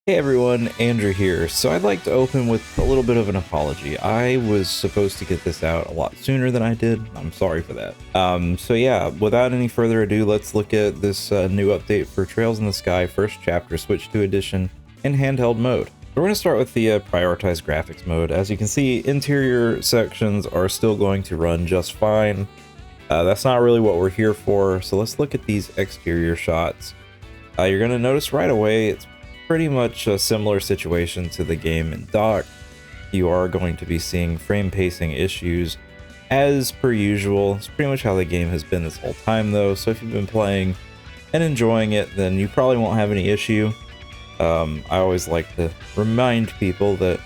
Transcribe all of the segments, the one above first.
Hey everyone, Andrew here. So I'd like to open with a little bit of an apology. I was supposed to get this out a lot sooner than I did. I'm sorry for that. So yeah, without any further ado, let's look at this new update for Trails in the Sky First Chapter Switch 2 Edition in handheld mode. We're going to start with the prioritized graphics mode. As you can see, interior sections are still going to run just fine. That's not really what we're here for, so let's look at these exterior shots. You're going to notice right away it's pretty much a similar situation to the game in dock. You are going to be seeing frame pacing issues as per usual. It's pretty much how the game has been this whole time though, so if you've been playing and enjoying it, then you probably won't have any issue. I always like to remind people that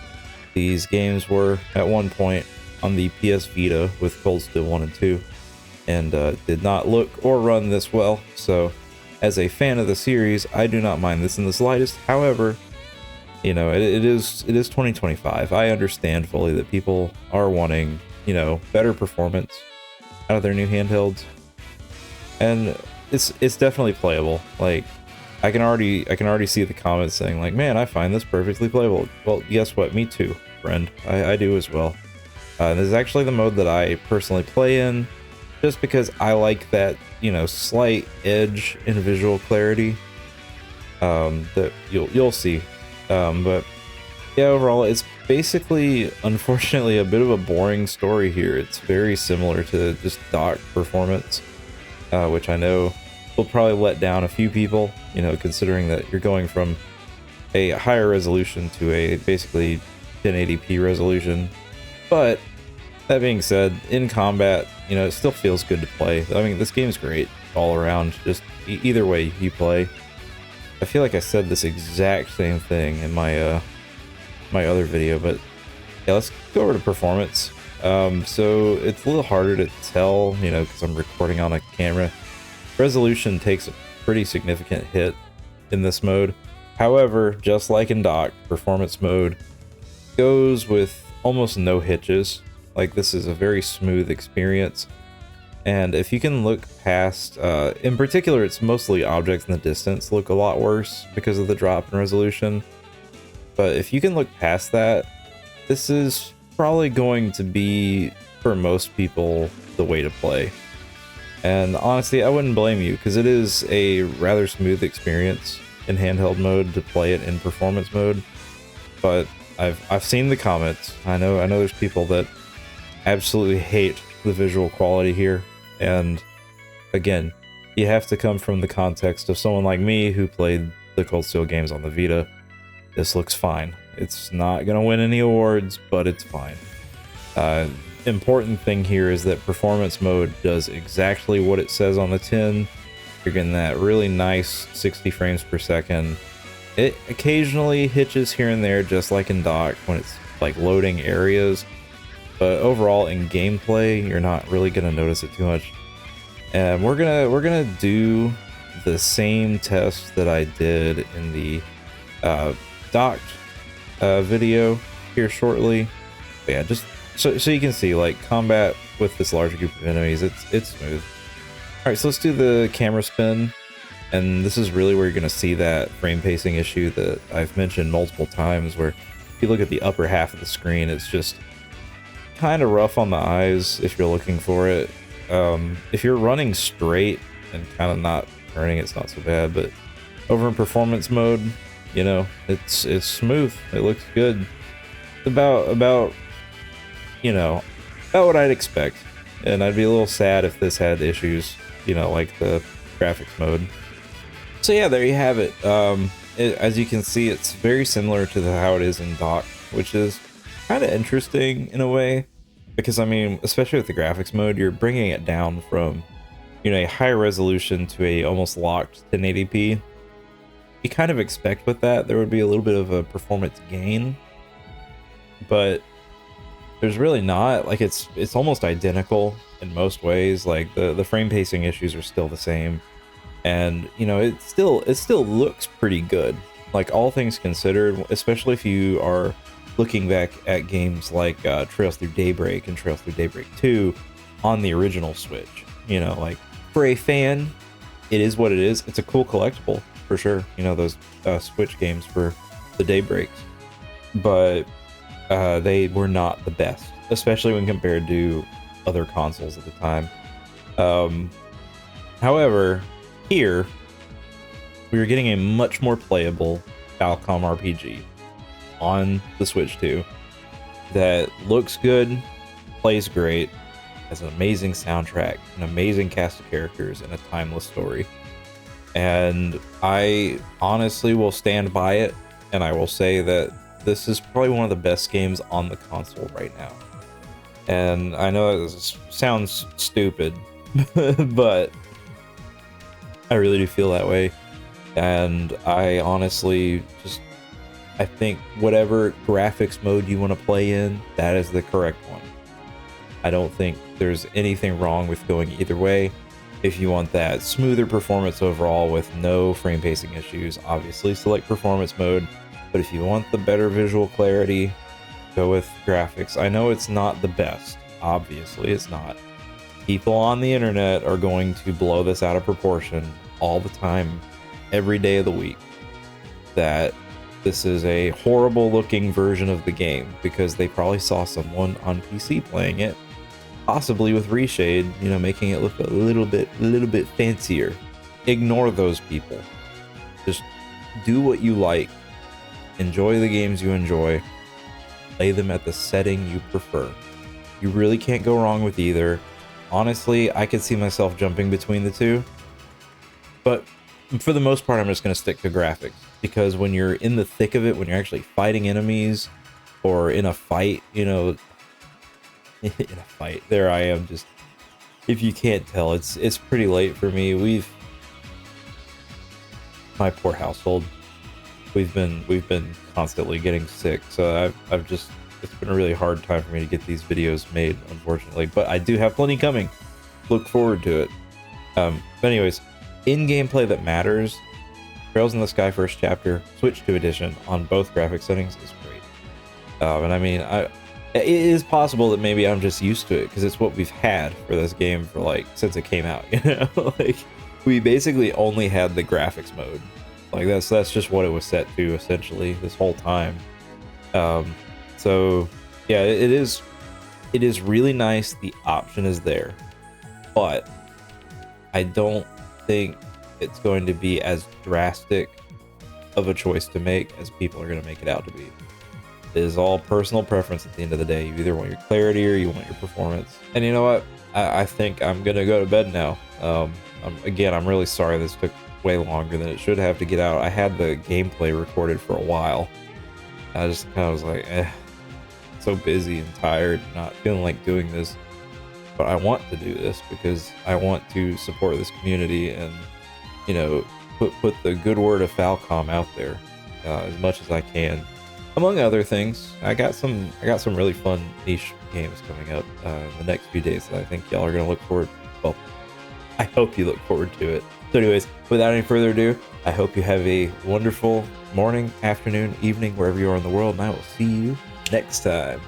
these games were at one point on the PS Vita with Cold Steel 1 and 2 and did not look or run this well, so as a fan of the series, I do not mind this in the slightest. However, you know, it is 2025. I understand fully that people are wanting, you know, better performance out of their new handhelds, and it's definitely playable. Like, I can already see the comments saying like, "Man, I find this perfectly playable." Well, guess what? Me too, friend. I do as well. This is actually the mode that I personally play in, just because I like that, you know, slight edge in visual clarity that you'll see. But yeah, overall, it's basically, unfortunately, a bit of a boring story here. It's very similar to just dock performance, which I know will probably let down a few people, you know, considering that you're going from a higher resolution to a basically 1080p resolution. But that being said, in combat, you know, it still feels good to play. I mean, this game's great all around, just either way you play. I feel like I said this exact same thing in my my other video, but yeah, let's go over to performance. So it's a little harder to tell, you know, because I'm recording on a camera. Resolution takes a pretty significant hit in this mode. However, just like in dock, performance mode goes with almost no hitches. Like, this is a very smooth experience, and if you can look past, in particular, it's mostly objects in the distance look a lot worse because of the drop in resolution, but if you can look past that, this is probably going to be, for most people, the way to play. And honestly, I wouldn't blame you, because it is a rather smooth experience in handheld mode to play it in performance mode, but I've seen the comments. I know there's people that absolutely hate the visual quality here, and again, you have to come from the context of someone like me who played the Cold Steel games on the Vita. This looks fine. It's not gonna win any awards, but it's fine. Important thing here is that performance mode does exactly what it says on the tin. You're getting that really nice 60 frames per second. It occasionally hitches here and there, just like in dock when it's like loading areas, but overall in gameplay you're not really gonna notice it too much. And we're gonna do the same test that I did in the docked video here shortly. But yeah, just so you can see, like, combat with this large group of enemies, it's smooth. All right, so let's do the camera spin, and this is really where you're gonna see that frame pacing issue that I've mentioned multiple times, where if you look at the upper half of the screen, it's just kind of rough on the eyes if you're looking for it. If you're running straight and kind of not turning, it's not so bad, but over in performance mode, you know, it's smooth. It looks good. It's about you know, about what I'd expect, and I'd be a little sad if this had issues, you know, like the graphics mode. So yeah, there you have it. As you can see, it's very similar to how it is in dock, which is kind of interesting in a way, because I mean, especially with the graphics mode, you're bringing it down from, you know, a high resolution to a almost locked 1080p. You kind of expect with that there would be a little bit of a performance gain, but there's really not. Like, it's almost identical in most ways. Like, the frame pacing issues are still the same, and you know, it still looks pretty good, like, all things considered, especially if you are looking back at games like Trails Through Daybreak and Trails Through Daybreak 2 on the original Switch. You know, like, for a fan, it is what it is. It's a cool collectible for sure. You know, those Switch games for the daybreaks, but they were not the best, especially when compared to other consoles at the time. However, here we were getting a much more playable Falcom RPG on the Switch 2 that looks good, plays great, has an amazing soundtrack, an amazing cast of characters, and a timeless story. And I honestly will stand by it, and I will say that this is probably one of the best games on the console right now. And I know this sounds stupid, but I really do feel that way. And I honestly I think whatever graphics mode you want to play in, that is the correct one. I don't think there's anything wrong with going either way. If you want that smoother performance overall with no frame pacing issues, obviously select performance mode. But if you want the better visual clarity, go with graphics. I know it's not the best. Obviously, it's not. People on the internet are going to blow this out of proportion all the time, every day of the week, that this is a horrible looking version of the game because they probably saw someone on PC playing it, possibly with reshade, you know, making it look a little bit fancier. Ignore those people. Just do what you like. Enjoy the games you enjoy. Play them at the setting you prefer. You really can't go wrong with either. Honestly, I could see myself jumping between the two, but for the most part, I'm just going to stick to graphics, because when you're in the thick of it, when you're actually fighting enemies or in a fight, you know, in a fight, there I am, just, if you can't tell, it's pretty late for me. My poor household, we've been constantly getting sick, so I've just, it's been a really hard time for me to get these videos made, unfortunately, but I do have plenty coming. Look forward to it. But anyways, in gameplay that matters, Trails in the Sky First Chapter, Switch 2 Edition on both graphic settings is great. And I mean, it is possible that maybe I'm just used to it because it's what we've had for this game for like since it came out. You know, like we basically only had the graphics mode. Like that's just what it was set to essentially this whole time. So yeah, it is really nice. The option is there, but I don't think it's going to be as drastic of a choice to make as people are going to make it out to be. It is all personal preference at the end of the day. You either want your clarity or you want your performance. And you know what? I think I'm going to go to bed now. I'm really sorry this took way longer than it should have to get out. I had the gameplay recorded for a while. I just kind of was like, so busy and tired, not feeling like doing this. But I want to do this because I want to support this community and, you know, put the good word of Falcom out there as much as I can. Among other things, I got some really fun niche games coming up in the next few days that I think y'all are gonna look forward. Well, I hope you look forward to it. So, anyways, without any further ado, I hope you have a wonderful morning, afternoon, evening, wherever you are in the world, and I will see you next time.